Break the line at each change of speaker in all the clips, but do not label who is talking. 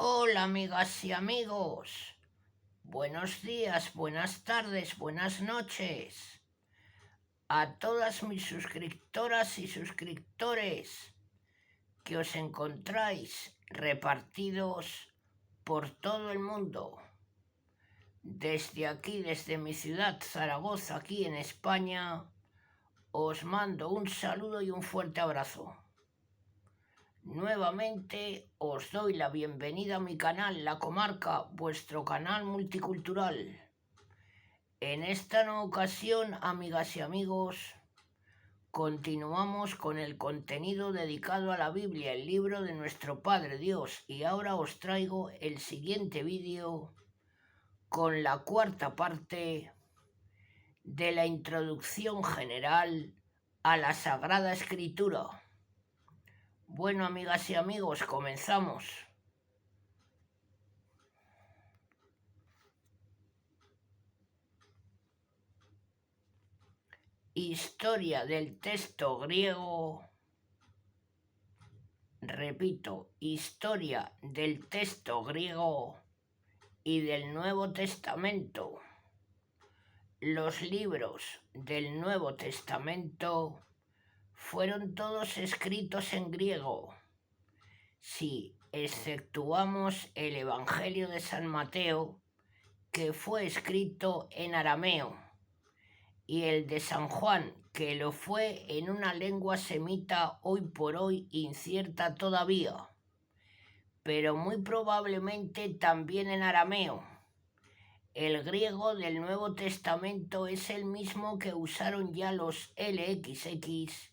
Hola amigas y amigos, buenos días, buenas tardes, buenas noches a todas mis suscriptoras y suscriptores que os encontráis repartidos por todo el mundo. Desde aquí, desde mi ciudad Zaragoza, aquí en España, os mando un saludo y un fuerte abrazo. Nuevamente os doy la bienvenida a mi canal La Comarca, vuestro canal multicultural. En esta nueva ocasión, amigas y amigos, continuamos con el contenido dedicado a la Biblia, el libro de nuestro Padre Dios, y ahora os traigo el siguiente vídeo con la cuarta parte de la introducción general a la Sagrada Escritura. Bueno, amigas y amigos, comenzamos. Historia del texto griego. Repito, historia del texto griego y del Nuevo Testamento. Los libros del Nuevo Testamento fueron todos escritos en griego, si exceptuamos el Evangelio de San Mateo, que fue escrito en arameo, y el de San Juan, que lo fue en una lengua semita hoy por hoy incierta todavía, pero muy probablemente también en arameo. El griego del Nuevo Testamento es el mismo que usaron ya los LXX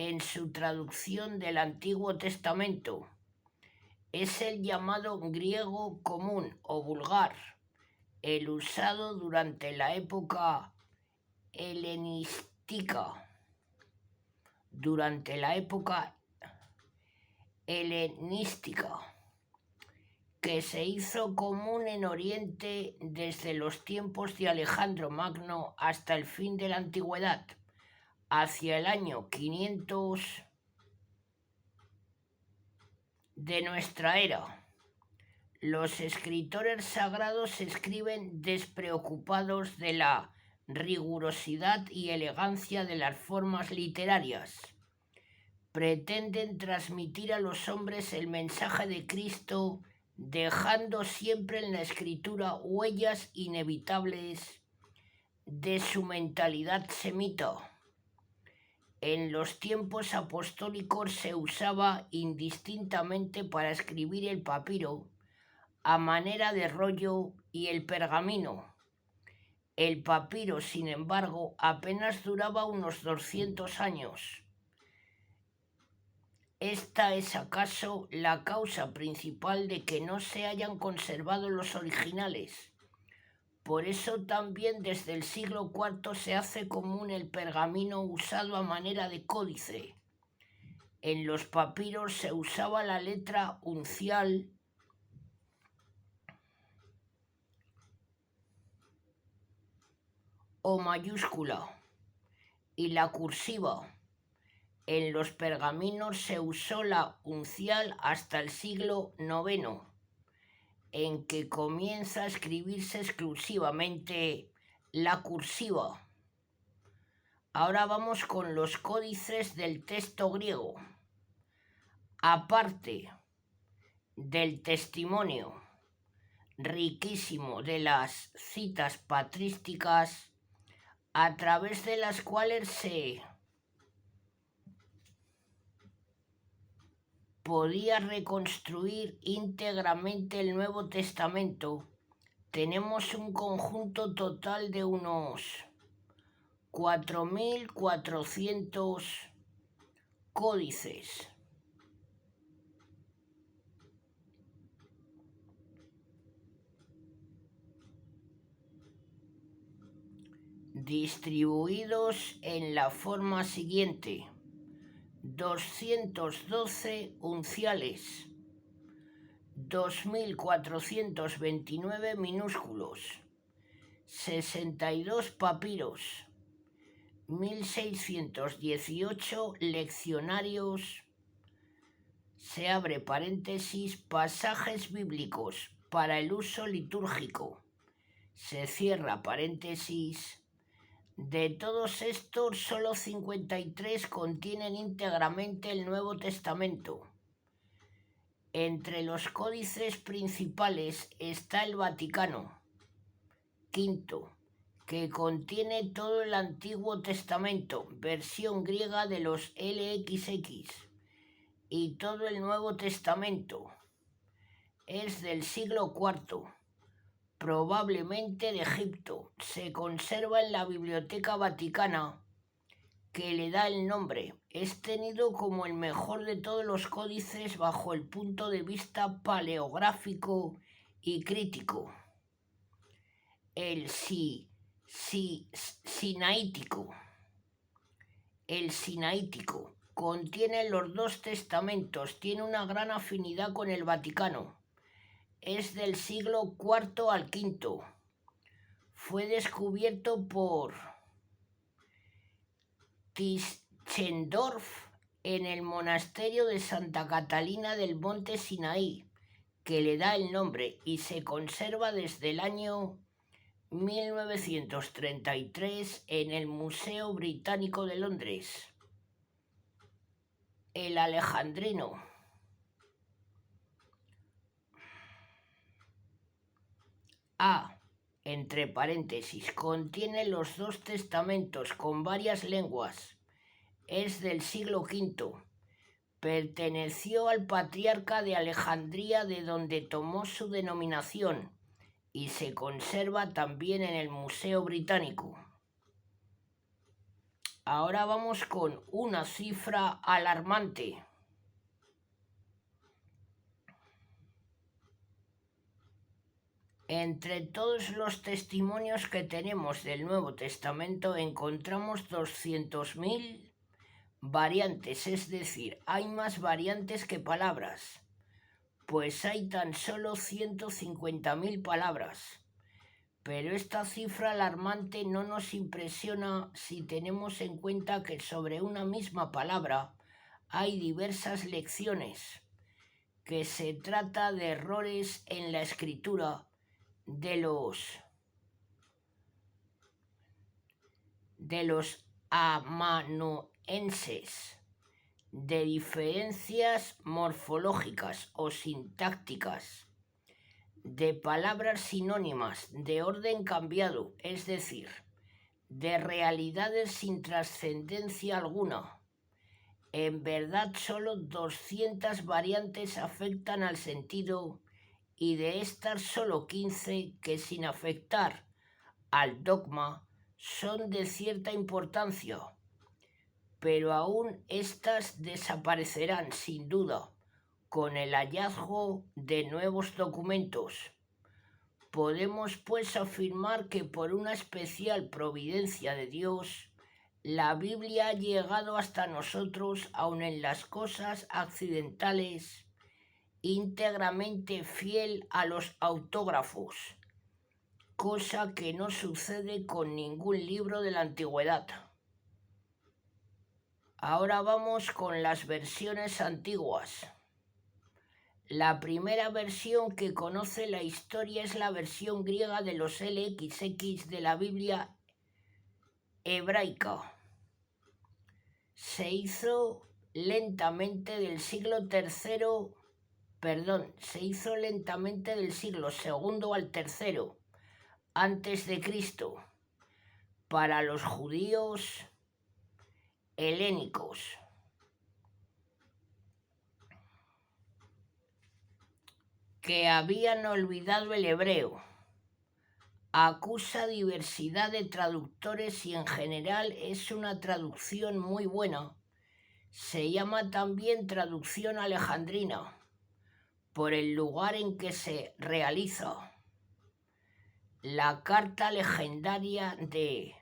en su traducción del Antiguo Testamento. Es el llamado griego común o vulgar, el usado durante la época helenística. Que se hizo común en Oriente desde los tiempos de Alejandro Magno hasta el fin de la Antigüedad, hacia el año 500 de nuestra era. Los escritores sagrados escriben despreocupados de la rigurosidad y elegancia de las formas literarias. Pretenden transmitir a los hombres el mensaje de Cristo, dejando siempre en la escritura huellas inevitables de su mentalidad semita. En los tiempos apostólicos se usaba indistintamente para escribir el papiro, a manera de rollo, y el pergamino. El papiro, sin embargo, apenas duraba unos 200 años. Esta es acaso la causa principal de que no se hayan conservado los originales. Por eso también desde el siglo IV se hace común el pergamino usado a manera de códice. En los papiros se usaba la letra uncial o mayúscula y la cursiva. En los pergaminos se usó la uncial hasta el siglo IX, en que comienza a escribirse exclusivamente la cursiva. Ahora vamos con los códices del texto griego. Aparte del testimonio riquísimo de las citas patrísticas, a través de las cuales se podía reconstruir íntegramente el Nuevo Testamento, tenemos un conjunto total de unos 4.400 códices. Distribuidos en la forma siguiente: 212 unciales, 2.429 minúsculos, 62 papiros, 1.618 leccionarios, se abre paréntesis, pasajes bíblicos para el uso litúrgico, se cierra paréntesis. De todos estos, solo 53 contienen íntegramente el Nuevo Testamento. Entre los códices principales está el Vaticano V, que contiene todo el Antiguo Testamento, versión griega de los LXX, y todo el Nuevo Testamento. Es del siglo IV, probablemente de Egipto. Se conserva en la Biblioteca Vaticana, que le da el nombre. Es tenido como el mejor de todos los códices bajo el punto de vista paleográfico y crítico. El sinaítico. El sinaítico contiene los dos testamentos, tiene una gran afinidad con el Vaticano. Es del siglo IV al V. Fue descubierto por Tischendorf en el monasterio de Santa Catalina del Monte Sinaí, que le da el nombre, y se conserva desde el año 1933 en el Museo Británico de Londres. El alejandrino. A, entre paréntesis, contiene los dos testamentos con varias lenguas. Es del siglo V. Perteneció al patriarca de Alejandría, de donde tomó su denominación, y se conserva también en el Museo Británico. Ahora vamos con una cifra alarmante. Entre todos los testimonios que tenemos del Nuevo Testamento encontramos 200.000 variantes, es decir, hay más variantes que palabras, pues hay tan solo 150.000 palabras. Pero esta cifra alarmante no nos impresiona si tenemos en cuenta que sobre una misma palabra hay diversas lecciones, que se trata de errores en la escritura de los amanuenses, de diferencias morfológicas o sintácticas, de palabras sinónimas de orden cambiado, es decir, de realidades sin trascendencia alguna. En verdad, solo 200 variantes afectan al sentido, y de estas solo 15 que, sin afectar al dogma, son de cierta importancia, pero aún estas desaparecerán sin duda con el hallazgo de nuevos documentos. Podemos pues afirmar que por una especial providencia de Dios, la Biblia ha llegado hasta nosotros, aun en las cosas accidentales, íntegramente fiel a los autógrafos, cosa que no sucede con ningún libro de la antigüedad. Ahora vamos con las versiones antiguas. La primera versión que conoce la historia es la versión griega de los LXX de la Biblia hebraica. Se hizo lentamente del siglo II al III antes de Cristo para los judíos helénicos. Que habían olvidado el hebreo. Acusa diversidad de traductores y en general es una traducción muy buena. Se llama también traducción alejandrina, por el lugar en que se realiza. La carta legendaria de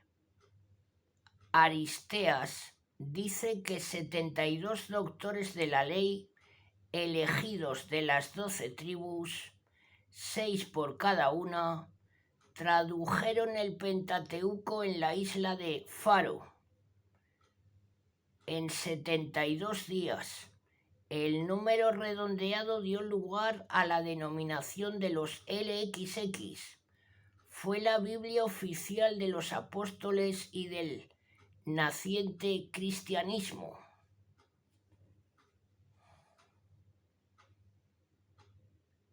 Aristeas dice que 72 doctores de la ley, elegidos de las 12 tribus, 6 por cada una, tradujeron el Pentateuco en la isla de Faro en 72 días El número redondeado dio lugar a la denominación de los LXX. Fue la Biblia oficial de los apóstoles y del naciente cristianismo.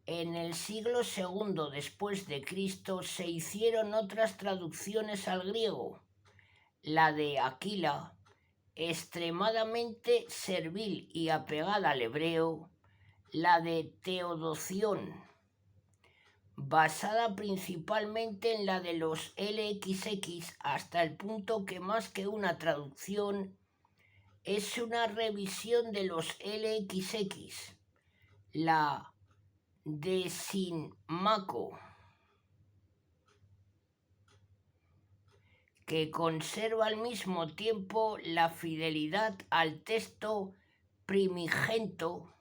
En el siglo II después de Cristo se hicieron otras traducciones al griego. La de Aquila, extremadamente servil y apegada al hebreo, la de Teodoción, basada principalmente en la de los LXX, hasta el punto que más que una traducción es una revisión de los LXX, la de Sinmaco, que conserva al mismo tiempo la fidelidad al texto primigento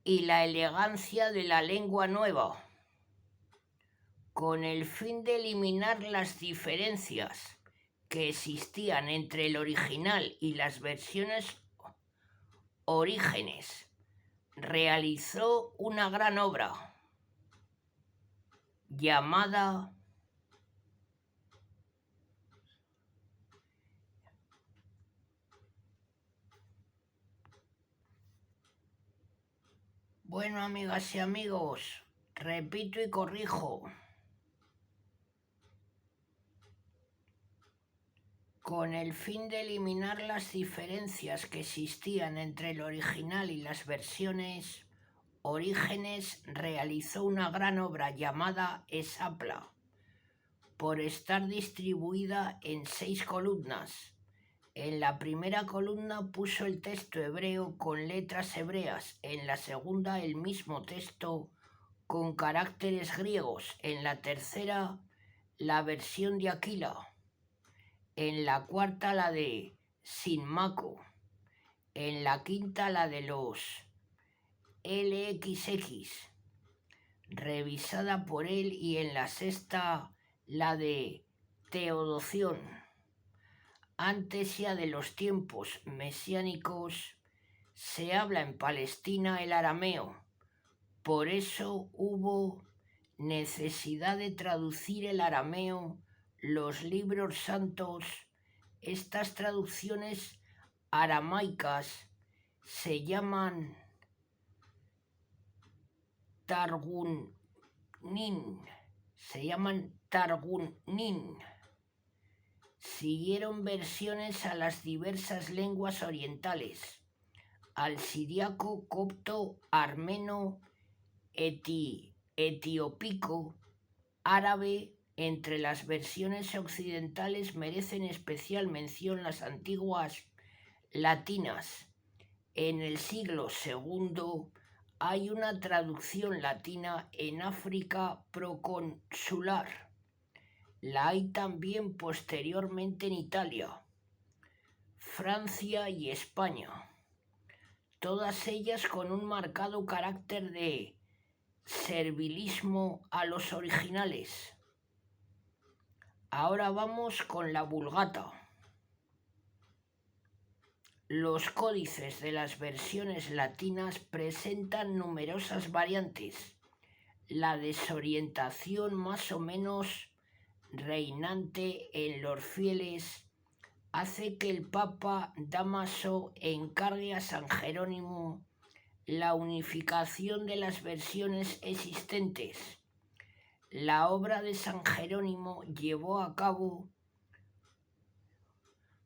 y la elegancia de la lengua nueva, con el fin de eliminar las diferencias que existían entre el original y las versiones orígenes. Realizó una gran obra llamada Bueno, amigas y amigos, repito y corrijo. Con el fin de eliminar las diferencias que existían entre el original y las versiones orígenes, realizó una gran obra llamada Esapla, por estar distribuida en 6 columnas. En la primera columna puso el texto hebreo con letras hebreas, en la segunda el mismo texto con caracteres griegos, en la tercera la versión de Aquila, en la cuarta la de Sinmaco, en la quinta la de los LXX, revisada por él, y en la sexta la de Teodoción. Antes ya de los tiempos mesiánicos se habla en Palestina el arameo, por eso hubo necesidad de traducir el arameo los libros santos. Estas traducciones aramaicas se llaman Targunim, Siguieron versiones a las diversas lenguas orientales, al siríaco, copto, armeno, etiópico, árabe. Entre las versiones occidentales merecen especial mención las antiguas latinas. En el siglo II hay una traducción latina en África proconsular. La hay también posteriormente en Italia, Francia y España, todas ellas con un marcado carácter de servilismo a los originales. Ahora vamos con la Vulgata. Los códices de las versiones latinas presentan numerosas variantes. La desorientación más o menos reinante en los fieles hace que el Papa Dámaso encargue a San Jerónimo la unificación de las versiones existentes. La obra de San Jerónimo llevó a cabo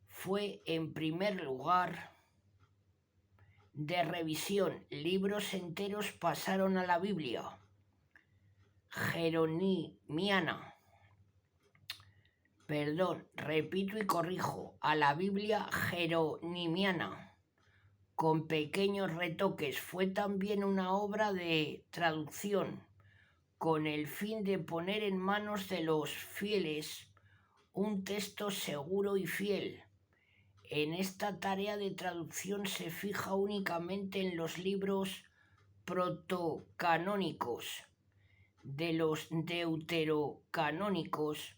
fue, en primer lugar, de revisión. Libros enteros pasaron a la Biblia jeronimiana. Repito y corrijo, a la Biblia jeronimiana, con pequeños retoques. Fue también una obra de traducción, con el fin de poner en manos de los fieles un texto seguro y fiel. En esta tarea de traducción se fija únicamente en los libros protocanónicos. De los deuterocanónicos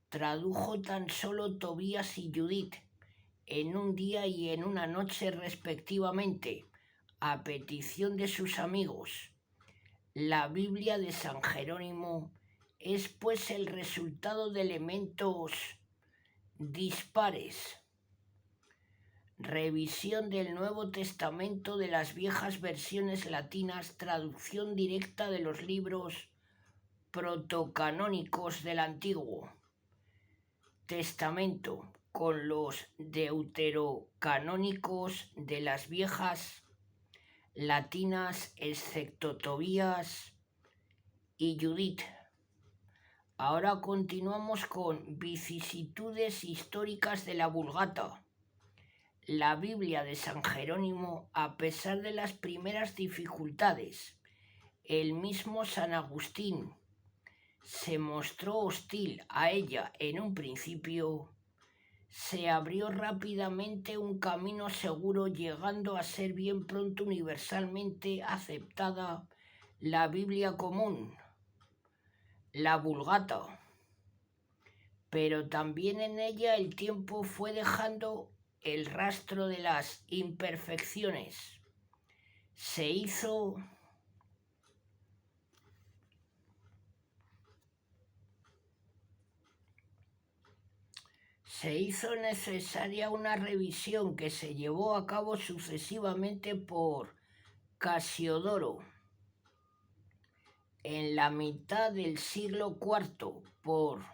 tradujo tan solo Tobías y Judith, en un día y en una noche respectivamente, a petición de sus amigos. La Biblia de San Jerónimo es pues el resultado de elementos dispares. Revisión del Nuevo Testamento de las viejas versiones latinas, traducción directa de los libros protocanónicos del Antiguo Testamento con los deuterocanónicos de las viejas latinas, excepto Tobías y Judith. Ahora continuamos con vicisitudes históricas de la Vulgata. La Biblia de San Jerónimo, a pesar de las primeras dificultades, el mismo San Agustín se mostró hostil a ella en un principio, se abrió rápidamente un camino seguro, llegando a ser bien pronto universalmente aceptada la Biblia común, la Vulgata. Pero también en ella el tiempo fue dejando el rastro de las imperfecciones. Se hizo necesaria una revisión que se llevó a cabo sucesivamente por Casiodoro en la mitad del siglo IV, por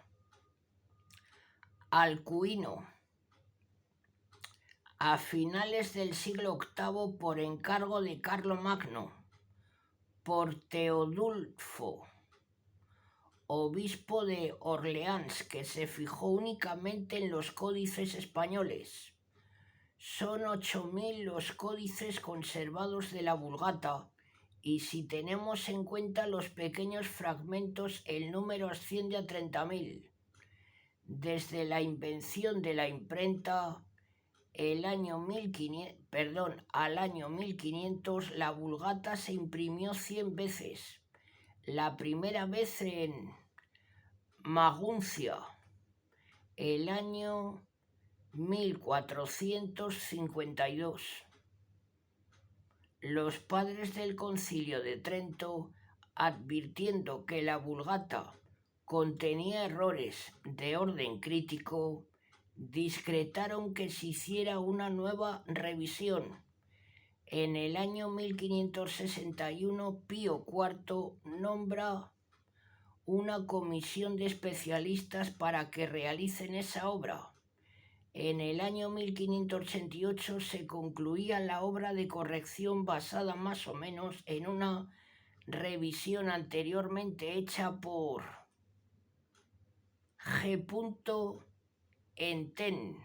Alcuino a finales del siglo VIII por encargo de Carlomagno, por Teodulfo, obispo de Orleans, que se fijó únicamente en los códices españoles. Son 8.000 los códices conservados de la Vulgata, y si tenemos en cuenta los pequeños fragmentos, el número asciende a 30.000. Desde la invención de la imprenta, al año 1500, la Vulgata se imprimió 100 veces. La primera vez en Maguncia, el año 1452. Los padres del Concilio de Trento, advirtiendo que la Vulgata contenía errores de orden crítico, discretaron que se hiciera una nueva revisión. En el año 1561, Pío IV nombra una comisión de especialistas para que realicen esa obra. En el año 1588 se concluía la obra de corrección basada más o menos en una revisión anteriormente hecha por G. Enten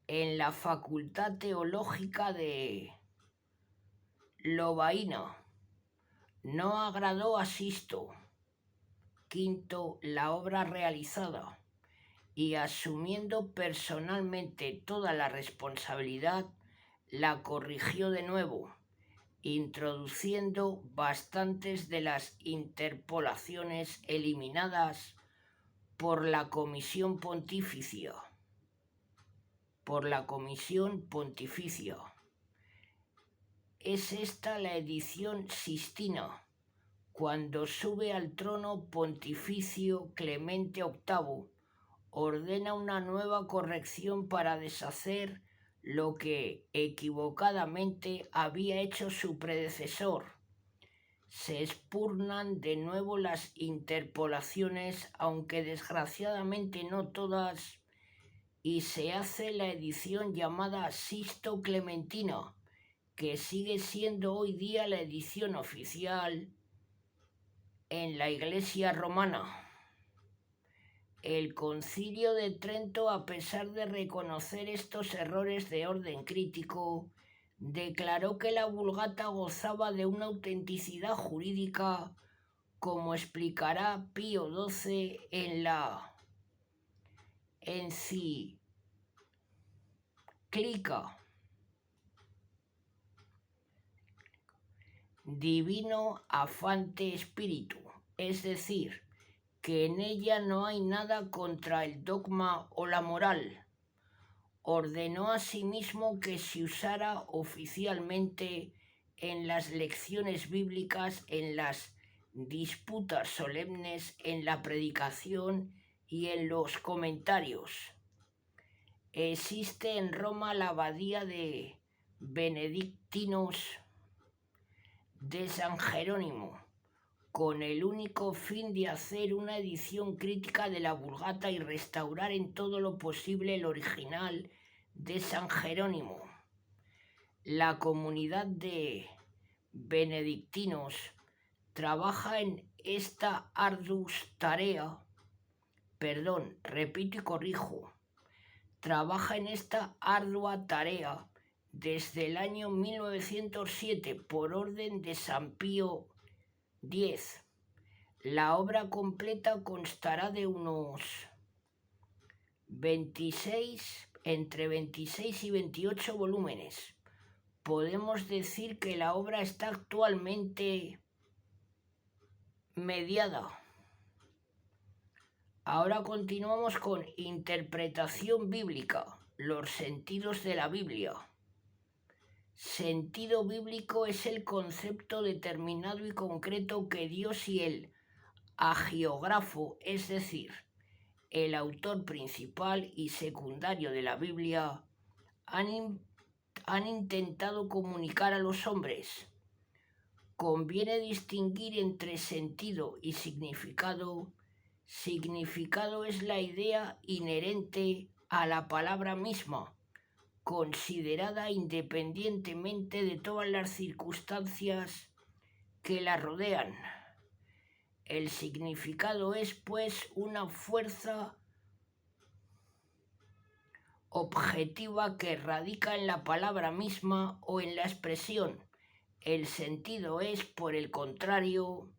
en la Facultad Teológica de Lovaina. No agradó a Sisto V la obra realizada, y asumiendo personalmente toda la responsabilidad, la corrigió de nuevo, introduciendo bastantes de las interpolaciones eliminadas por la Comisión Pontificia. Es esta la edición Sistina, cuando sube al trono pontificio Clemente VIII, ordena una nueva corrección para deshacer lo que equivocadamente había hecho su predecesor. Se expurnan de nuevo las interpolaciones, aunque desgraciadamente no todas, y se hace la edición llamada Sisto Clementina, que sigue siendo hoy día la edición oficial en la Iglesia romana. El Concilio de Trento, a pesar de reconocer estos errores de orden crítico, declaró que la Vulgata gozaba de una autenticidad jurídica, como explicará Pío XII en la encíclica Divino Affante Spiritu, es decir, que en ella no hay nada contra el dogma o la moral, ordenó asimismo que se usara oficialmente en las lecciones bíblicas, en las disputas solemnes, en la predicación y en los comentarios. Existe en Roma la abadía de benedictinos de San Jerónimo, con el único fin de hacer una edición crítica de la Vulgata y restaurar en todo lo posible el original de San Jerónimo. La comunidad de benedictinos trabaja en esta trabaja en esta ardua tarea desde el año 1907 por orden de San Pío X. La obra completa constará de unos entre 26 y 28 volúmenes. Podemos decir que la obra está actualmente mediada. Ahora continuamos con interpretación bíblica, los sentidos de la Biblia. Sentido bíblico es el concepto determinado y concreto que Dios y el hagiógrafo, es decir, el autor principal y secundario de la Biblia, han intentado comunicar a los hombres. Conviene distinguir entre sentido y significado. Significado es la idea inherente a la palabra misma, considerada independientemente de todas las circunstancias que la rodean. El significado es, pues, una fuerza objetiva que radica en la palabra misma o en la expresión. El sentido es, por el contrario,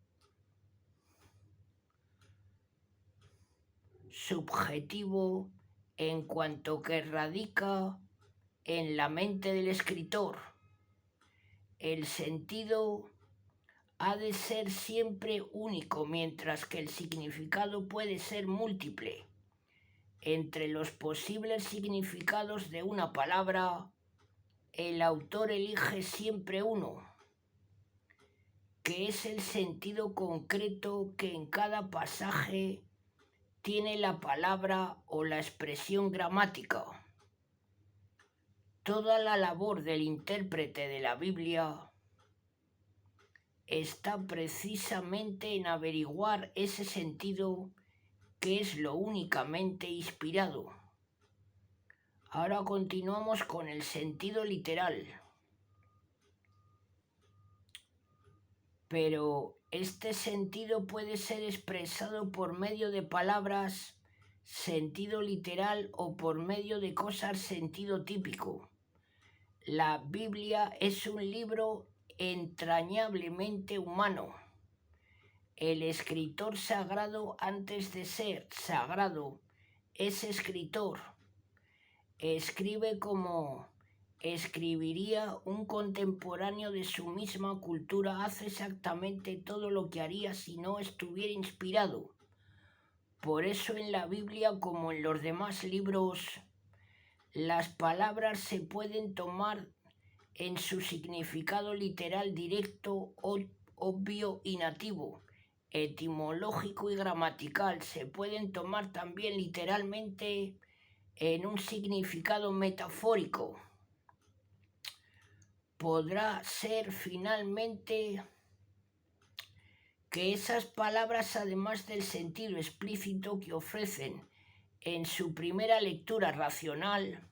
subjetivo en cuanto que radica en la mente del escritor. El sentido ha de ser siempre único, mientras que el significado puede ser múltiple. Entre los posibles significados de una palabra, el autor elige siempre uno, que es el sentido concreto que en cada pasaje tiene la palabra o la expresión gramática. Toda la labor del intérprete de la Biblia está precisamente en averiguar ese sentido que es lo únicamente inspirado. Ahora continuamos con el sentido literal. Pero este sentido puede ser expresado por medio de palabras, sentido literal, o por medio de cosas, sentido típico. La Biblia es un libro entrañablemente humano. El escritor sagrado, antes de ser sagrado, es escritor. Escribe como escribiría un contemporáneo de su misma cultura, hace exactamente todo lo que haría si no estuviera inspirado. Por eso en la Biblia, como en los demás libros, las palabras se pueden tomar en su significado literal directo, obvio y nativo, etimológico y gramatical. Se pueden tomar también literalmente en un significado metafórico. Podrá ser finalmente que esas palabras, además del sentido explícito que ofrecen en su primera lectura racional,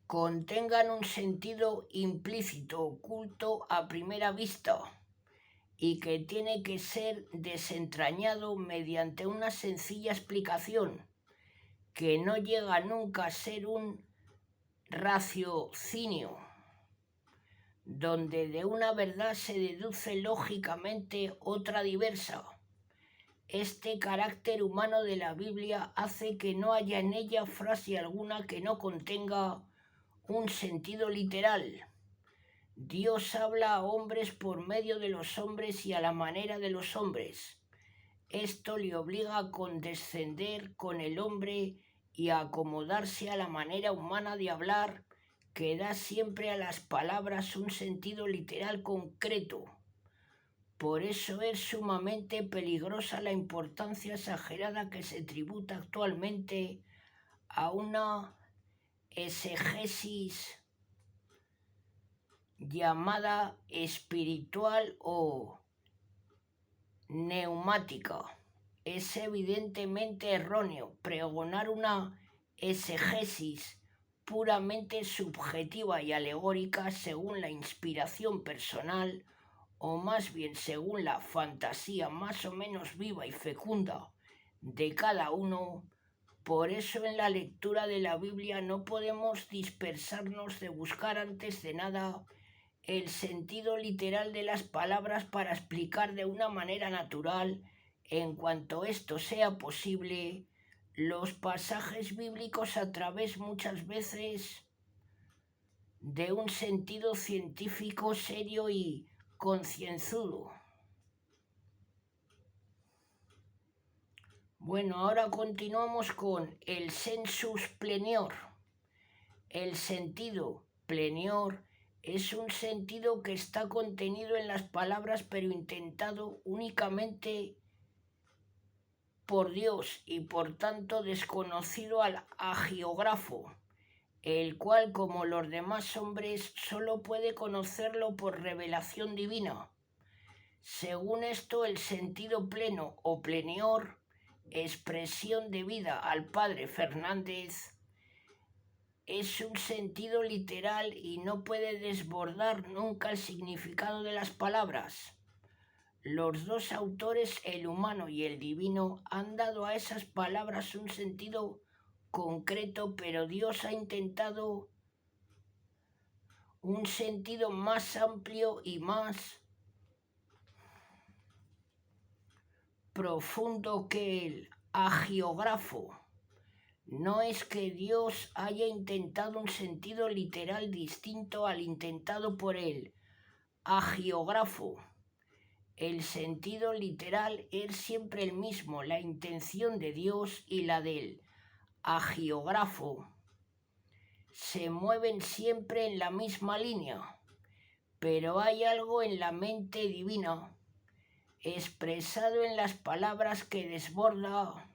contengan un sentido implícito oculto a primera vista y que tiene que ser desentrañado mediante una sencilla explicación que no llega nunca a ser un raciocinio, donde de una verdad se deduce lógicamente otra diversa. Este carácter humano de la Biblia hace que no haya en ella frase alguna que no contenga un sentido literal. Dios habla a hombres por medio de los hombres y a la manera de los hombres. Esto le obliga a condescender con el hombre y acomodarse a la manera humana de hablar que da siempre a las palabras un sentido literal concreto. Por eso es sumamente peligrosa la importancia exagerada que se tributa actualmente a una exegesis llamada espiritual o neumática. Es evidentemente erróneo pregonar una exegesis puramente subjetiva y alegórica según la inspiración personal, o más bien según la fantasía más o menos viva y fecunda de cada uno. Por eso en la lectura de la Biblia no podemos dispersarnos de buscar antes de nada el sentido literal de las palabras para explicar de una manera natural, en cuanto esto sea posible, los pasajes bíblicos a través muchas veces de un sentido científico serio y concienzudo. Bueno, ahora continuamos con el sensus plenior. El sentido plenior es un sentido que está contenido en las palabras pero intentado únicamente por Dios y por tanto desconocido al agiógrafo, el cual, como los demás hombres, solo puede conocerlo por revelación divina. Según esto, el sentido pleno o plenior, expresión debida al padre Fernández, es un sentido literal y no puede desbordar nunca el significado de las palabras. Los dos autores, el humano y el divino, han dado a esas palabras un sentido concreto, pero Dios ha intentado un sentido más amplio y más profundo que el agiógrafo. No es que Dios haya intentado un sentido literal distinto al intentado por el agiógrafo. El sentido literal es siempre el mismo, la intención de Dios y la del agiógrafo se mueven siempre en la misma línea, pero hay algo en la mente divina, expresado en las palabras, que desborda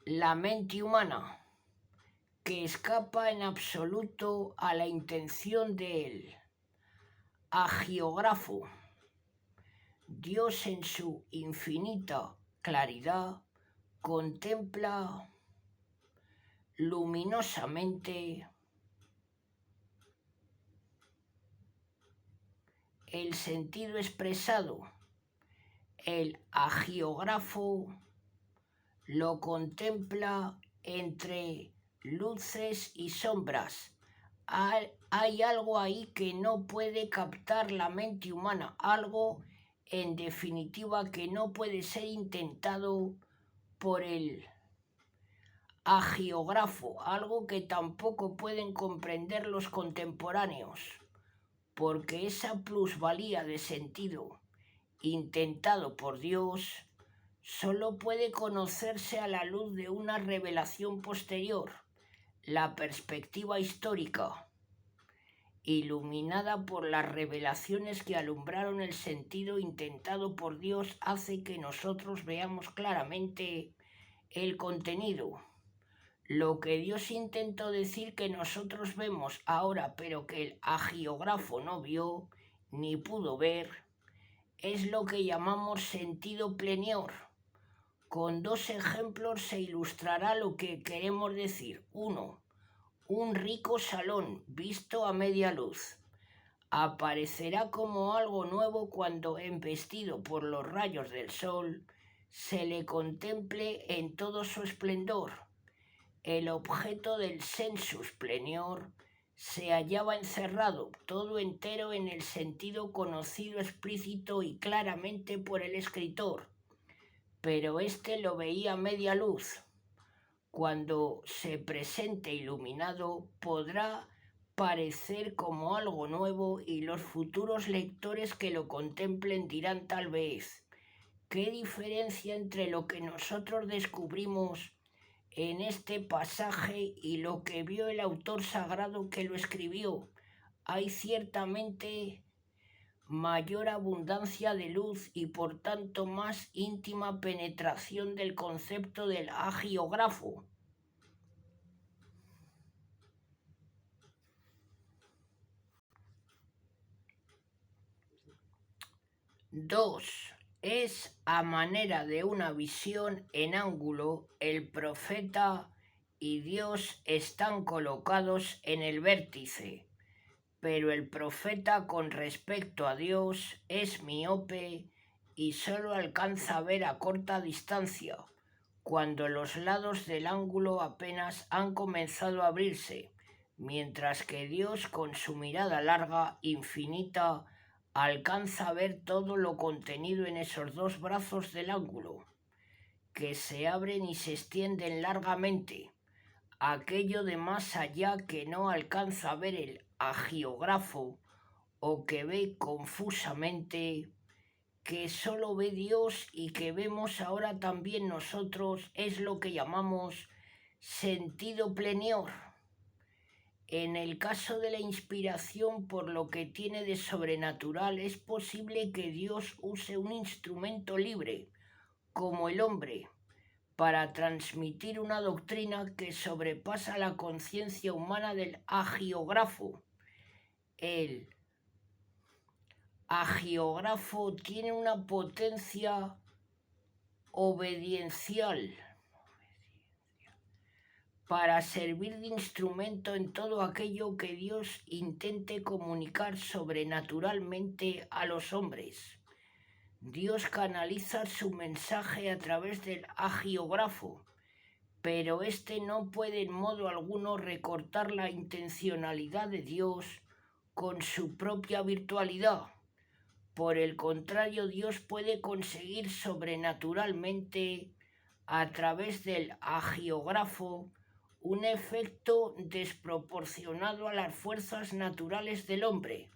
la mente humana, que escapa en absoluto a la intención del agiógrafo. Dios, en su infinita claridad, contempla luminosamente el sentido expresado. El agiógrafo lo contempla entre luces y sombras. Hay algo ahí que no puede captar la mente humana, algo en definitiva que no puede ser intentado por el agiógrafo, algo que tampoco pueden comprender los contemporáneos, porque esa plusvalía de sentido intentado por Dios solo puede conocerse a la luz de una revelación posterior. La perspectiva histórica, iluminada por las revelaciones que alumbraron el sentido intentado por Dios, hace que nosotros veamos claramente el contenido. Lo que Dios intentó decir que nosotros vemos ahora, pero que el agiógrafo no vio ni pudo ver, es lo que llamamos sentido plenior. Con dos ejemplos se ilustrará lo que queremos decir. 1. Un rico salón visto a media luz. Aparecerá como algo nuevo cuando, embestido por los rayos del sol, se le contemple en todo su esplendor. El objeto del sensus plenior se hallaba encerrado todo entero en el sentido conocido explícito y claramente por el escritor, pero éste lo veía a media luz. Cuando se presente iluminado, podrá parecer como algo nuevo y los futuros lectores que lo contemplen dirán tal vez: ¿qué diferencia entre lo que nosotros descubrimos en este pasaje y lo que vio el autor sagrado que lo escribió. Hay ciertamente mayor abundancia de luz y por tanto más íntima penetración del concepto del agiógrafo. 2. Es a manera de una visión en ángulo, el profeta y Dios están colocados en el vértice, pero el profeta con respecto a Dios es miope y solo alcanza a ver a corta distancia, cuando los lados del ángulo apenas han comenzado a abrirse, mientras que Dios con su mirada larga, infinita, alcanza a ver todo lo contenido en esos dos brazos del ángulo, que se abren y se extienden largamente, aquello de más allá que no alcanza a ver el agiógrafo o que ve confusamente, que solo ve Dios y que vemos ahora también nosotros, es lo que llamamos sentido plenior. En el caso de la inspiración, por lo que tiene de sobrenatural, es posible que Dios use un instrumento libre, como el hombre, para transmitir una doctrina que sobrepasa la conciencia humana del agiógrafo. El agiógrafo tiene una potencia obediencial para servir de instrumento en todo aquello que Dios intente comunicar sobrenaturalmente a los hombres. Dios canaliza su mensaje a través del agiógrafo, pero éste no puede en modo alguno recortar la intencionalidad de Dios con su propia virtualidad. Por el contrario, Dios puede conseguir sobrenaturalmente, a través del agiógrafo, un efecto desproporcionado a las fuerzas naturales del hombre.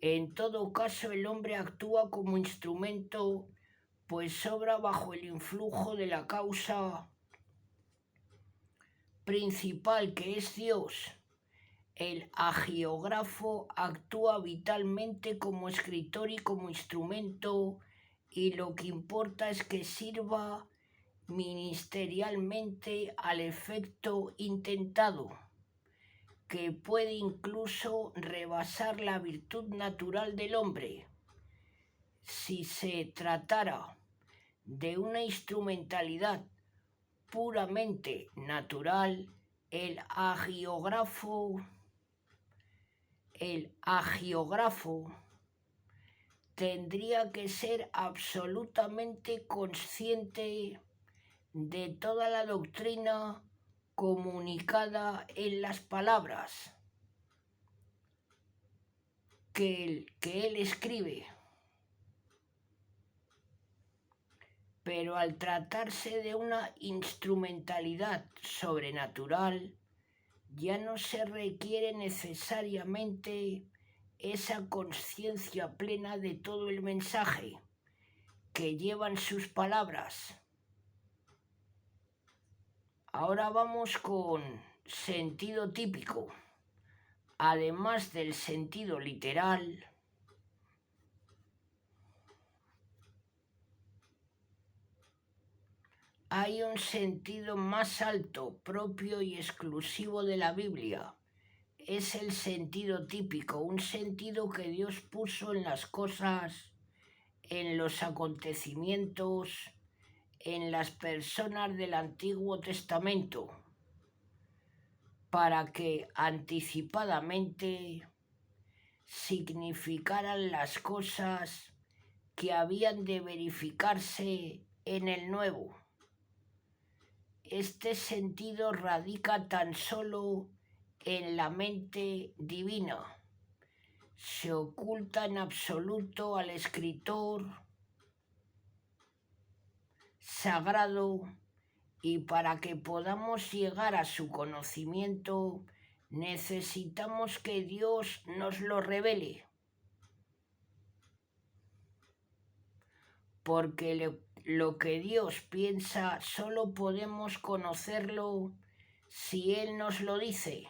En todo caso, el hombre actúa como instrumento, pues obra bajo el influjo de la causa principal, que es Dios. El agiógrafo actúa vitalmente como escritor y como instrumento, y lo que importa es que sirva ministerialmente al efecto intentado, que puede incluso rebasar la virtud natural del hombre. Si se tratara de una instrumentalidad puramente natural, el agiógrafo tendría que ser absolutamente consciente de toda la doctrina comunicada en las palabras que él escribe. Pero al tratarse de una instrumentalidad sobrenatural, ya no se requiere necesariamente esa conciencia plena de todo el mensaje que llevan sus palabras. Ahora vamos con sentido típico. Además del sentido literal, hay un sentido más alto, propio y exclusivo de la Biblia. Es el sentido típico, un sentido que Dios puso en las cosas, en los acontecimientos, en las personas del Antiguo Testamento, para que anticipadamente significaran las cosas que habían de verificarse en el Nuevo. Este sentido radica tan solo en la mente divina. Se oculta en absoluto al escritor sagrado, y para que podamos llegar a su conocimiento necesitamos que Dios nos lo revele, porque lo que Dios piensa solo podemos conocerlo si Él nos lo dice.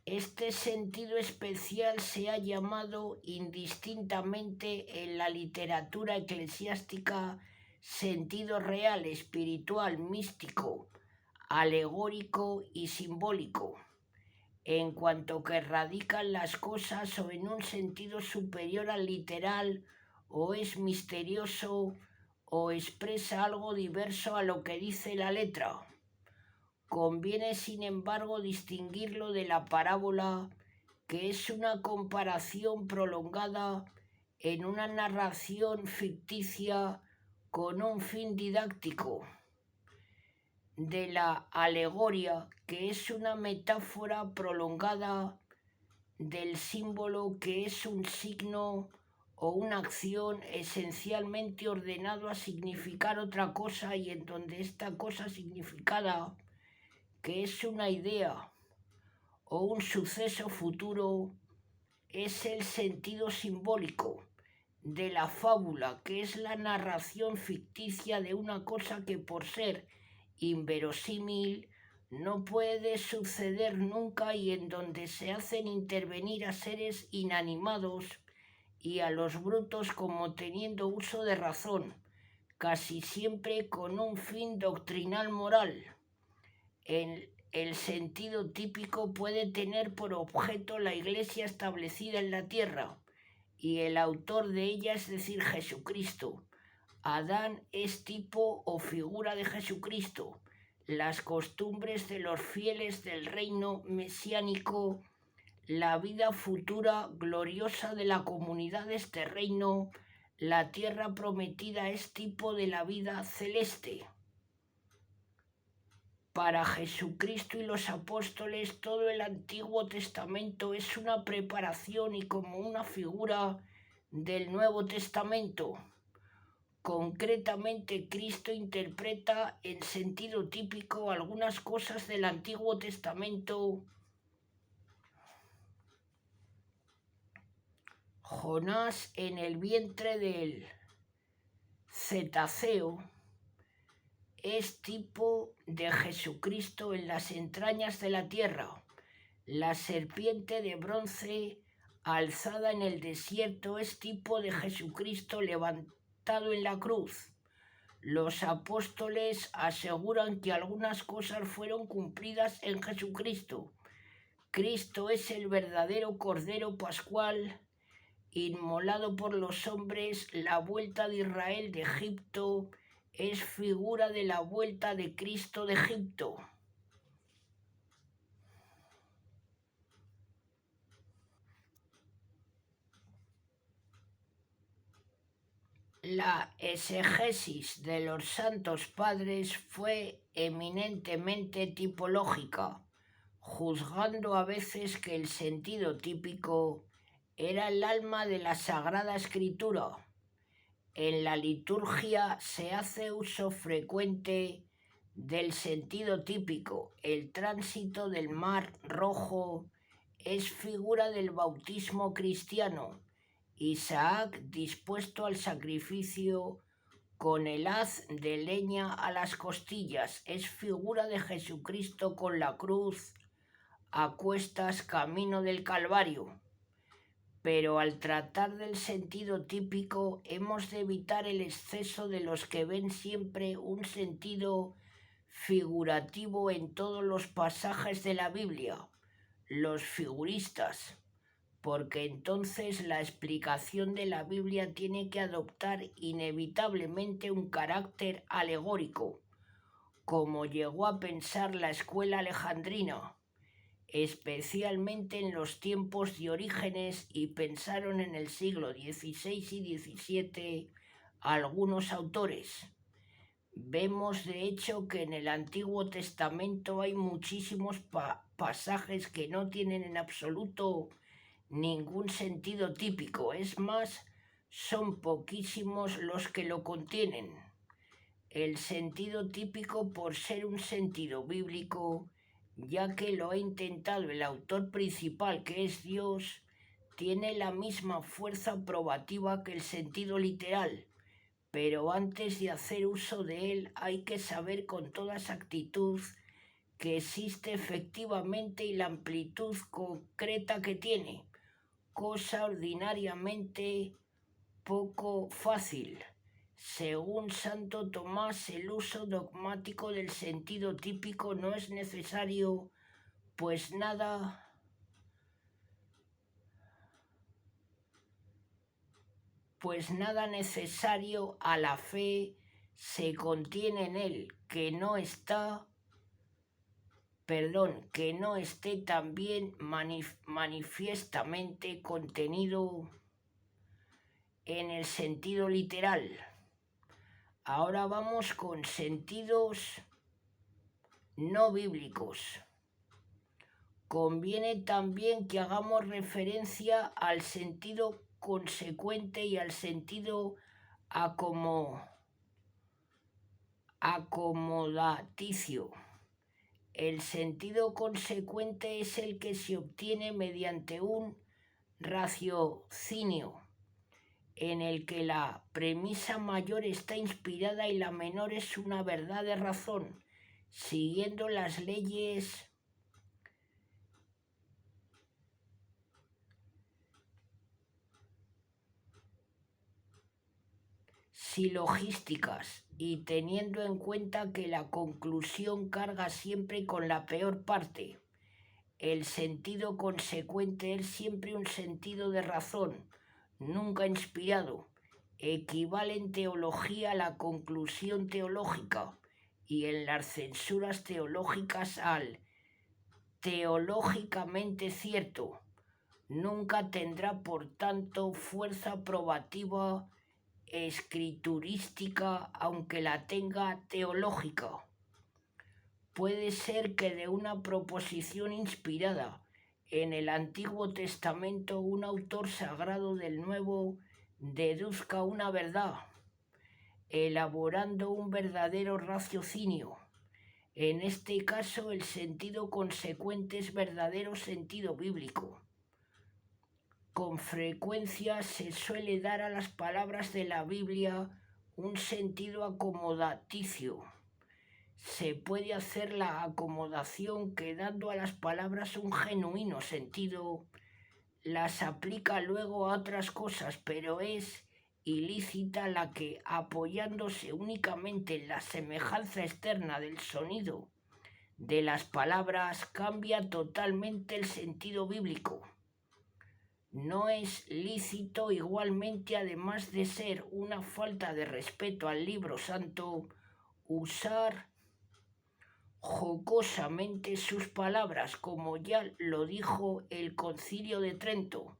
Este sentido especial se ha llamado indistintamente en la literatura eclesiástica sentido real, espiritual, místico, alegórico y simbólico, en cuanto que radican las cosas o en un sentido superior al literal, o es misterioso, o expresa algo diverso a lo que dice la letra. Conviene, sin embargo, distinguirlo de la parábola, que es una comparación prolongada en una narración ficticia con un fin didáctico, de la alegoría, que es una metáfora prolongada del símbolo, que es un signo o una acción esencialmente ordenado a significar otra cosa, y en donde esta cosa significada, que es una idea o un suceso futuro, es el sentido simbólico de la fábula, que es la narración ficticia de una cosa que, por ser inverosímil, no puede suceder nunca, y en donde se hacen intervenir a seres inanimados y a los brutos como teniendo uso de razón, casi siempre con un fin doctrinal moral. El sentido típico puede tener por objeto la iglesia establecida en la tierra y el autor de ella, es decir, Jesucristo. Adán es tipo o figura de Jesucristo. Las costumbres de los fieles del reino mesiánico, la vida futura gloriosa de la comunidad de este reino, la tierra prometida, es tipo de la vida celeste. Para Jesucristo y los apóstoles, todo el Antiguo Testamento es una preparación y como una figura del Nuevo Testamento. Concretamente, Cristo interpreta en sentido típico algunas cosas del Antiguo Testamento. Jonás en el vientre del cetáceo es tipo de Jesucristo en las entrañas de la tierra. La serpiente de bronce alzada en el desierto es tipo de Jesucristo levantado en la cruz. Los apóstoles aseguran que algunas cosas fueron cumplidas en Jesucristo. Cristo es el verdadero Cordero Pascual, inmolado por los hombres. La vuelta de Israel de Egipto es figura de la vuelta de Cristo de Egipto. La exegesis de los santos padres fue eminentemente tipológica, juzgando a veces que el sentido típico era el alma de la Sagrada Escritura. En la liturgia se hace uso frecuente del sentido típico. El tránsito del Mar Rojo es figura del bautismo cristiano. Isaac dispuesto al sacrificio con el haz de leña a las costillas es figura de Jesucristo con la cruz a cuestas camino del Calvario. Pero al tratar del sentido típico hemos de evitar el exceso de los que ven siempre un sentido figurativo en todos los pasajes de la Biblia, los figuristas, porque entonces la explicación de la Biblia tiene que adoptar inevitablemente un carácter alegórico, como llegó a pensar la escuela alejandrina, especialmente en los tiempos de Orígenes, y pensaron en el siglo XVI y XVII algunos autores. Vemos de hecho que en el Antiguo Testamento hay muchísimos pasajes que no tienen en absoluto ningún sentido típico. Es más, son poquísimos los que lo contienen. El sentido típico, por ser un sentido bíblico, ya que lo ha intentado el autor principal, que es Dios, tiene la misma fuerza probativa que el sentido literal, pero antes de hacer uso de él hay que saber con toda exactitud que existe efectivamente y la amplitud concreta que tiene, cosa ordinariamente poco fácil. Según Santo Tomás, el uso dogmático del sentido típico no es necesario, pues nada necesario a la fe se contiene en él, que no esté también manifiestamente contenido en el sentido literal. Ahora vamos con sentidos no bíblicos. Conviene también que hagamos referencia al sentido consecuente y al sentido acomodaticio. El sentido consecuente es el que se obtiene mediante un raciocinio, en el que la premisa mayor está inspirada y la menor es una verdad de razón, siguiendo las leyes silogísticas y teniendo en cuenta que la conclusión carga siempre con la peor parte. El sentido consecuente es siempre un sentido de razón, nunca inspirado. Equivale en teología a la conclusión teológica y en las censuras teológicas al teológicamente cierto. Nunca tendrá, por tanto, fuerza probativa escriturística, aunque la tenga teológica. Puede ser que de una proposición inspirada en el Antiguo Testamento un autor sagrado del Nuevo deduzca una verdad, elaborando un verdadero raciocinio. En este caso, el sentido consecuente es verdadero sentido bíblico. Con frecuencia se suele dar a las palabras de la Biblia un sentido acomodaticio. Se puede hacer la acomodación que, dando a las palabras un genuino sentido, las aplica luego a otras cosas, pero es ilícita la que, apoyándose únicamente en la semejanza externa del sonido de las palabras, cambia totalmente el sentido bíblico. No es lícito igualmente, además de ser una falta de respeto al libro santo, usar jocosamente sus palabras, como ya lo dijo el Concilio de Trento.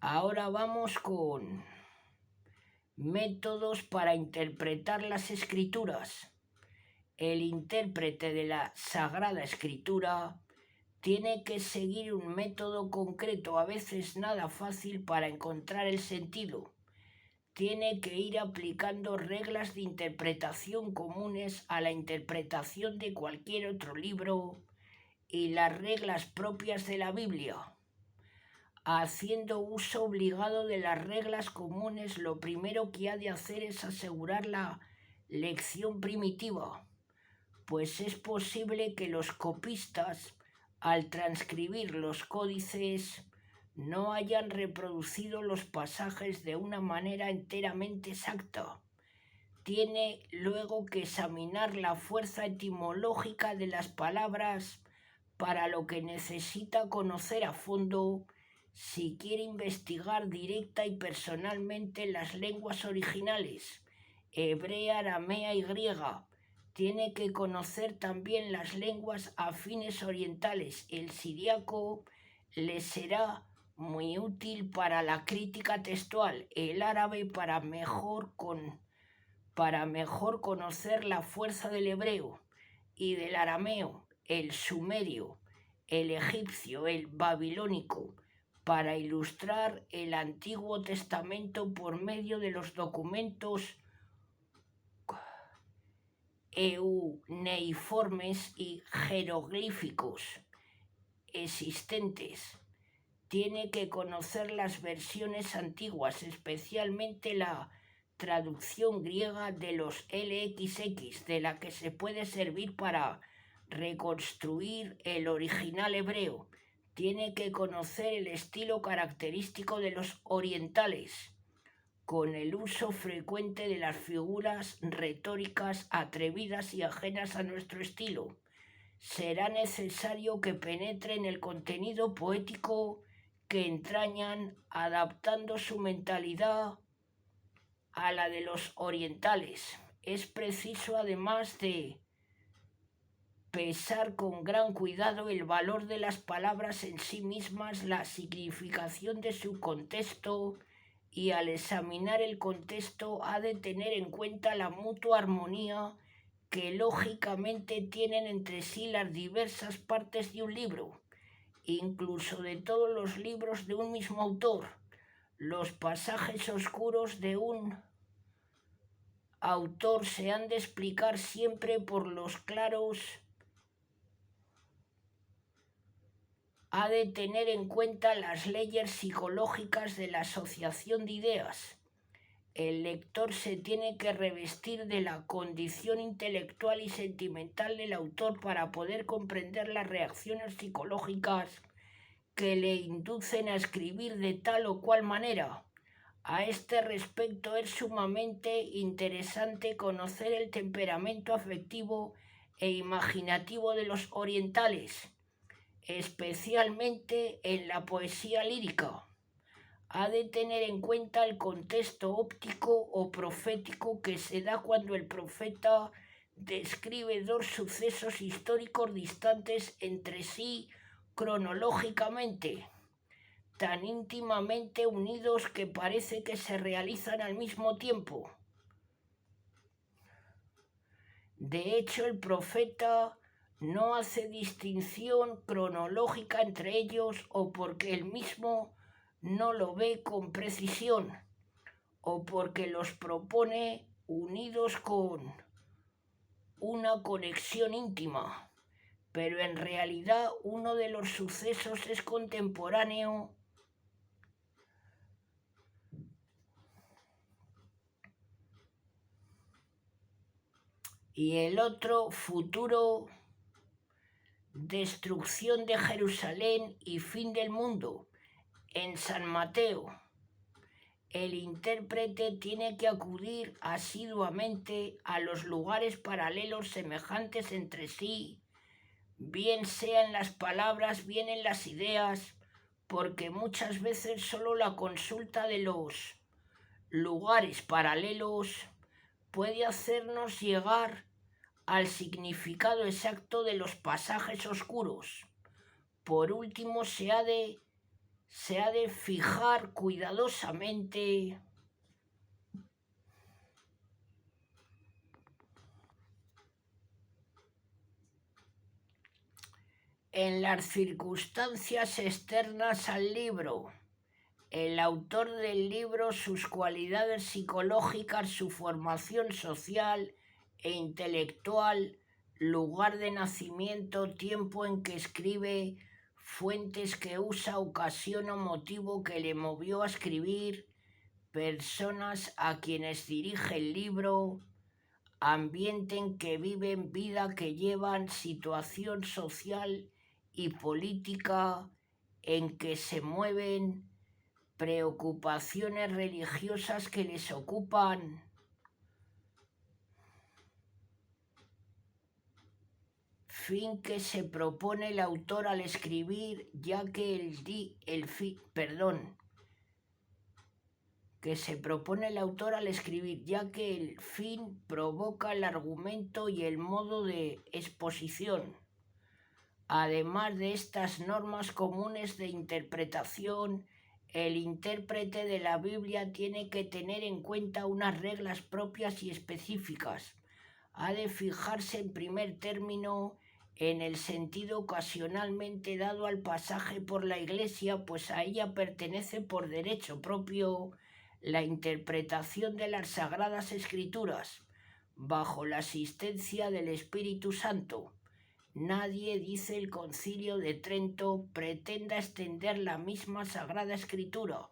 Ahora vamos con métodos para interpretar las Escrituras. El intérprete de la Sagrada Escritura tiene que seguir un método concreto, a veces nada fácil, para encontrar el sentido. Tiene que ir aplicando reglas de interpretación comunes a la interpretación de cualquier otro libro y las reglas propias de la Biblia. Haciendo uso obligado de las reglas comunes, lo primero que ha de hacer es asegurar la lección primitiva, pues es posible que los copistas, al transcribir los códices, no hayan reproducido los pasajes de una manera enteramente exacta. Tiene luego que examinar la fuerza etimológica de las palabras, para lo que necesita conocer a fondo si quiere investigar directa y personalmente las lenguas originales, hebrea, aramea y griega. Tiene que conocer también las lenguas afines orientales. El siríaco le será muy útil para la crítica textual, el árabe para mejor conocer la fuerza del hebreo y del arameo, el sumerio, el egipcio, el babilónico, para ilustrar el Antiguo Testamento por medio de los documentos euneiformes y jeroglíficos existentes. tiene que conocer las versiones antiguas, especialmente la traducción griega de los LXX, de la que se puede servir para reconstruir el original hebreo. Tiene que conocer el estilo característico de los orientales, con el uso frecuente de las figuras retóricas atrevidas y ajenas a nuestro estilo. Será necesario que penetre en el contenido poético que entrañan, adaptando su mentalidad a la de los orientales. Es preciso, además de pesar con gran cuidado el valor de las palabras en sí mismas, la significación de su contexto, y al examinar el contexto ha de tener en cuenta la mutua armonía que lógicamente tienen entre sí las diversas partes de un libro, incluso de todos los libros de un mismo autor. Los pasajes oscuros de un autor se han de explicar siempre por los claros. Ha de tener en cuenta las leyes psicológicas de la asociación de ideas. El lector se tiene que revestir de la condición intelectual y sentimental del autor para poder comprender las reacciones psicológicas que le inducen a escribir de tal o cual manera. A este respecto es sumamente interesante conocer el temperamento afectivo e imaginativo de los orientales, especialmente en la poesía lírica. Ha de tener en cuenta el contexto óptico o profético que se da cuando el profeta describe dos sucesos históricos distantes entre sí cronológicamente, tan íntimamente unidos que parece que se realizan al mismo tiempo. De hecho, el profeta no hace distinción cronológica entre ellos, o porque él mismo no lo ve con precisión, o porque los propone unidos con una conexión íntima, pero en realidad uno de los sucesos es contemporáneo y el otro futuro. Destrucción de Jerusalén y fin del mundo. En San Mateo, el intérprete tiene que acudir asiduamente a los lugares paralelos semejantes entre sí, bien sea en las palabras, bien en las ideas, porque muchas veces solo la consulta de los lugares paralelos puede hacernos llegar al significado exacto de los pasajes oscuros. Por último, se ha de fijar cuidadosamente en las circunstancias externas al libro, el autor del libro, sus cualidades psicológicas, su formación social e intelectual, lugar de nacimiento, tiempo en que escribe, fuentes que usa, ocasión o motivo que le movió a escribir, personas a quienes dirige el libro, ambiente en que viven, vida que llevan, situación social y política en que se mueven, preocupaciones religiosas que les ocupan, fin que se propone el autor al escribir, ya que el fin provoca el argumento y el modo de exposición. Además de estas normas comunes de interpretación, el intérprete de la Biblia tiene que tener en cuenta unas reglas propias y específicas. Ha de fijarse en primer término en el sentido ocasionalmente dado al pasaje por la Iglesia, pues a ella pertenece por derecho propio la interpretación de las Sagradas Escrituras, bajo la asistencia del Espíritu Santo. Nadie, dice el Concilio de Trento, pretenda extender la misma Sagrada Escritura,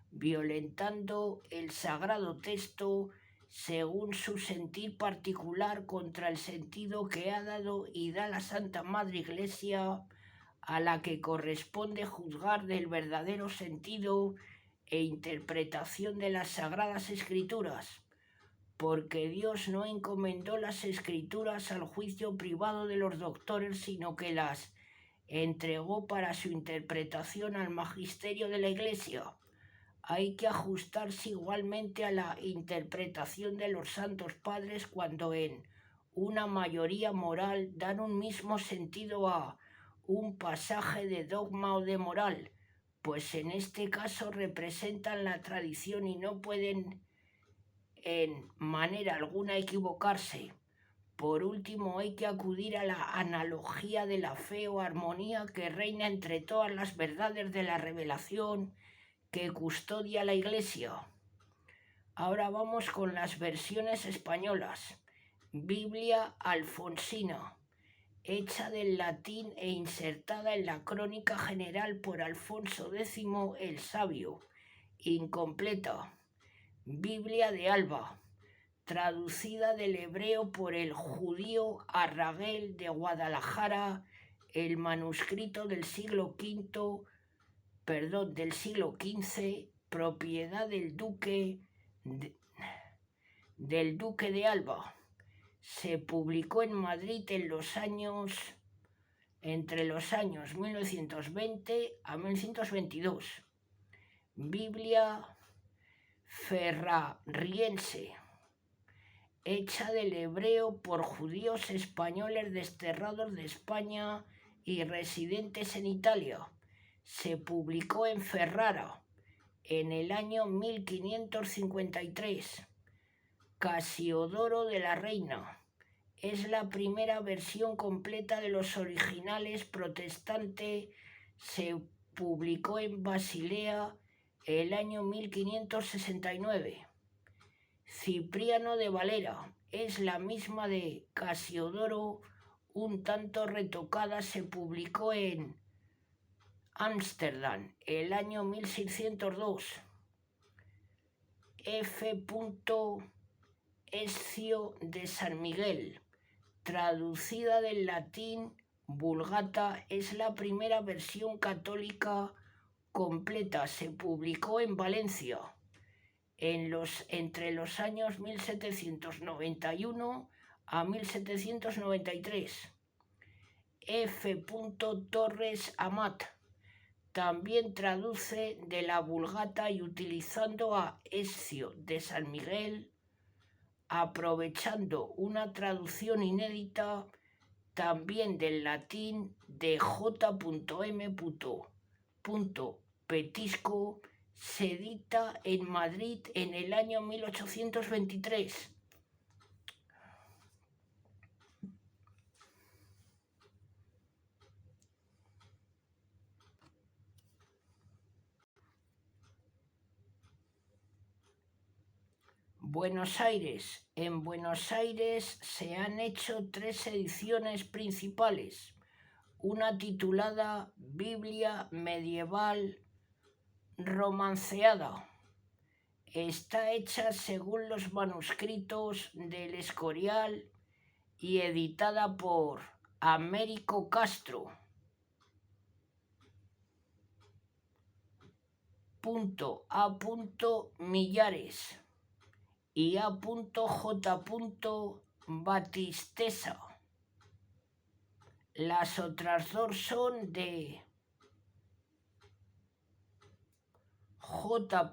violentando el sagrado texto según su sentir particular contra el sentido que ha dado y da la Santa Madre Iglesia, a la que corresponde juzgar del verdadero sentido e interpretación de las Sagradas Escrituras, porque Dios no encomendó las Escrituras al juicio privado de los doctores, sino que las entregó para su interpretación al magisterio de la Iglesia. Hay que ajustarse igualmente a la interpretación de los santos padres cuando en una mayoría moral dan un mismo sentido a un pasaje de dogma o de moral, pues en este caso representan la tradición y no pueden en manera alguna equivocarse. Por último, hay que acudir a la analogía de la fe o armonía que reina entre todas las verdades de la revelación que custodia la Iglesia. Ahora vamos con las versiones españolas. Biblia Alfonsina, hecha del latín e insertada en la Crónica General por Alfonso X el Sabio, incompleta. Biblia de Alba, traducida del hebreo por el judío Arragel de Guadalajara, el manuscrito del siglo XV, propiedad del duque de Alba. Se publicó en Madrid entre los años 1920 a 1922. Biblia ferrariense, hecha del hebreo por judíos españoles desterrados de España y residentes en Italia. Se publicó en Ferrara en el año 1553. Casiodoro de la Reina. Es la primera versión completa de los originales protestante. Se publicó en Basilea el año 1569. Cipriano de Valera. Es la misma de Casiodoro, un tanto retocada. Se publicó en Ámsterdam el año 1602. F. Ezio de San Miguel, traducida del latín Vulgata, es la primera versión católica completa. Se publicó en Valencia entre los años 1791 a 1793. F. Torres Amat también traduce de la Vulgata y utilizando a Ezio de San Miguel, aprovechando una traducción inédita también del latín de J.M. Petisco, se edita en Madrid en el año 1823. Buenos Aires. En Buenos Aires se han hecho 3 ediciones principales. Una titulada Biblia Medieval Romanceada. Está hecha según los manuscritos del Escorial y editada por Américo Castro. A. Millares y A. J. Batistesa. Las otras 2 son de J.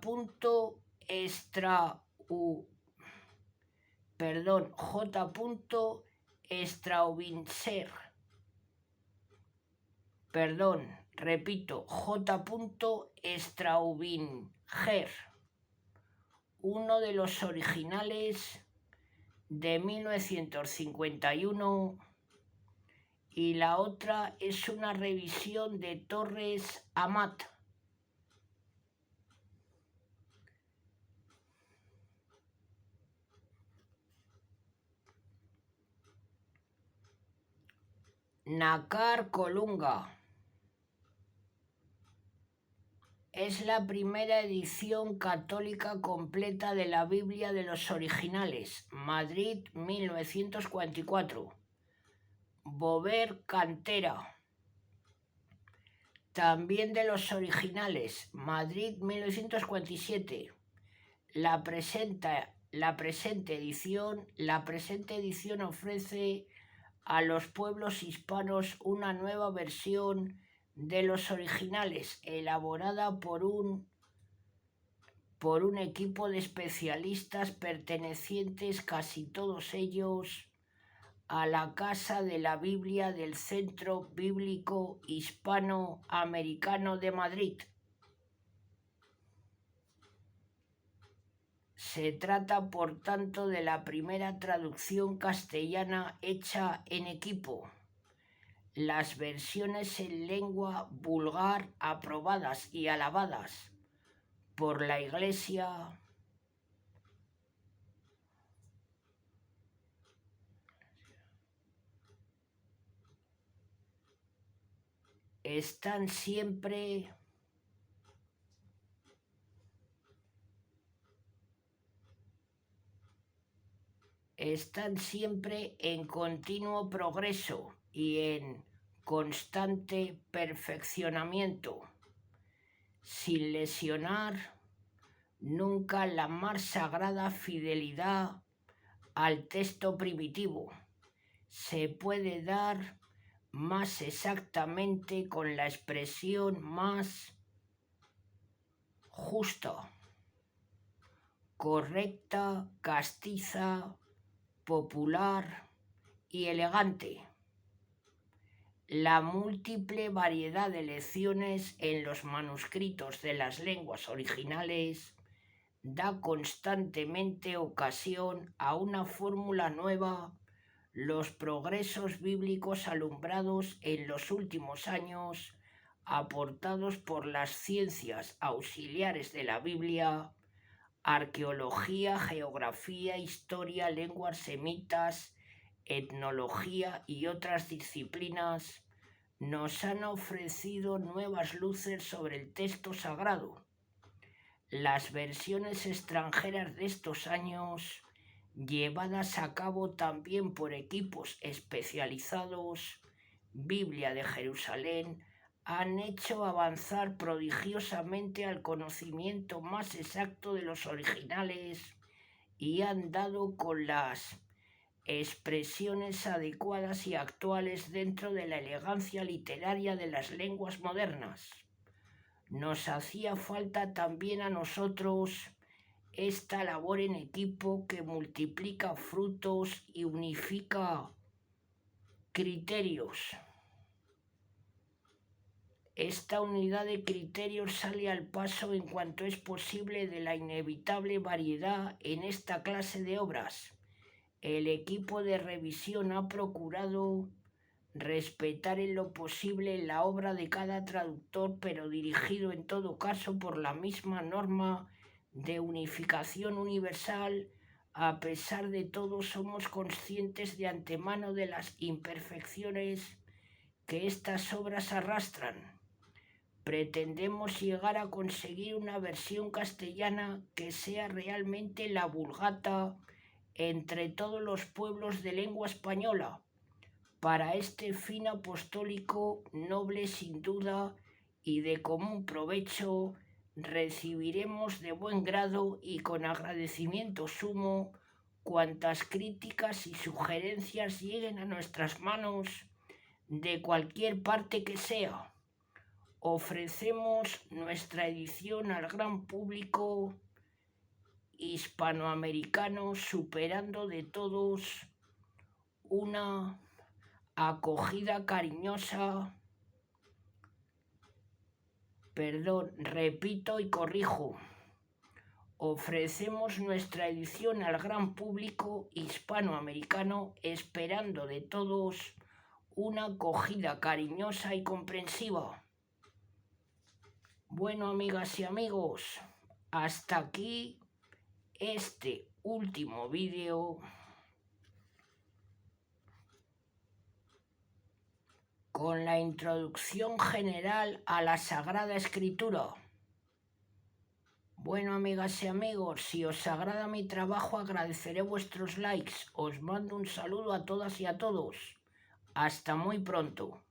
Straubinser. J. Straubinger, uno de los originales de 1951, y la otra es una revisión de Torres Amat. Nácar Colunga. Es la primera edición católica completa de la Biblia de los originales. Madrid, 1944. Bover Cantera. También de los originales. Madrid, 1947. La presente edición ofrece a los pueblos hispanos una nueva versión de los originales, elaborada por un equipo de especialistas pertenecientes casi todos ellos a la Casa de la Biblia del Centro Bíblico Hispanoamericano de Madrid. Se trata, por tanto, de la primera traducción castellana hecha en equipo. Las versiones en lengua vulgar aprobadas y alabadas por la Iglesia están siempre en continuo progreso y en constante perfeccionamiento, sin lesionar nunca la más sagrada fidelidad al texto primitivo. Se puede dar más exactamente con la expresión más justa, correcta, castiza, popular y elegante. La múltiple variedad de lecciones en los manuscritos de las lenguas originales da constantemente ocasión a una fórmula nueva. Los progresos bíblicos alumbrados en los últimos años, aportados por las ciencias auxiliares de la Biblia, arqueología, geografía, historia, lenguas semitas, etnología y otras disciplinas, nos han ofrecido nuevas luces sobre el texto sagrado. Las versiones extranjeras de estos años, llevadas a cabo también por equipos especializados, Biblia de Jerusalén, han hecho avanzar prodigiosamente al conocimiento más exacto de los originales y han dado con las expresiones adecuadas y actuales dentro de la elegancia literaria de las lenguas modernas. Nos hacía falta también a nosotros esta labor en equipo que multiplica frutos y unifica criterios. Esta unidad de criterios sale al paso en cuanto es posible de la inevitable variedad en esta clase de obras. El equipo de revisión ha procurado respetar en lo posible la obra de cada traductor, pero dirigido en todo caso por la misma norma de unificación universal. A pesar de todo, somos conscientes de antemano de las imperfecciones que estas obras arrastran. Pretendemos llegar a conseguir una versión castellana que sea realmente la Vulgata entre todos los pueblos de lengua española. Para este fin apostólico, noble sin duda y de común provecho, recibiremos de buen grado y con agradecimiento sumo cuantas críticas y sugerencias lleguen a nuestras manos de cualquier parte que sea. Ofrecemos nuestra edición al gran público hispanoamericano, superando de todos una acogida cariñosa. Repito y corrijo. Ofrecemos nuestra edición al gran público hispanoamericano, esperando de todos una acogida cariñosa y comprensiva. Bueno, amigas y amigos, hasta aquí este último vídeo. con la introducción general a la Sagrada Escritura. Bueno, amigas y amigos, si os agrada mi trabajo agradeceré vuestros likes. Os mando un saludo a todas y a todos. Hasta muy pronto.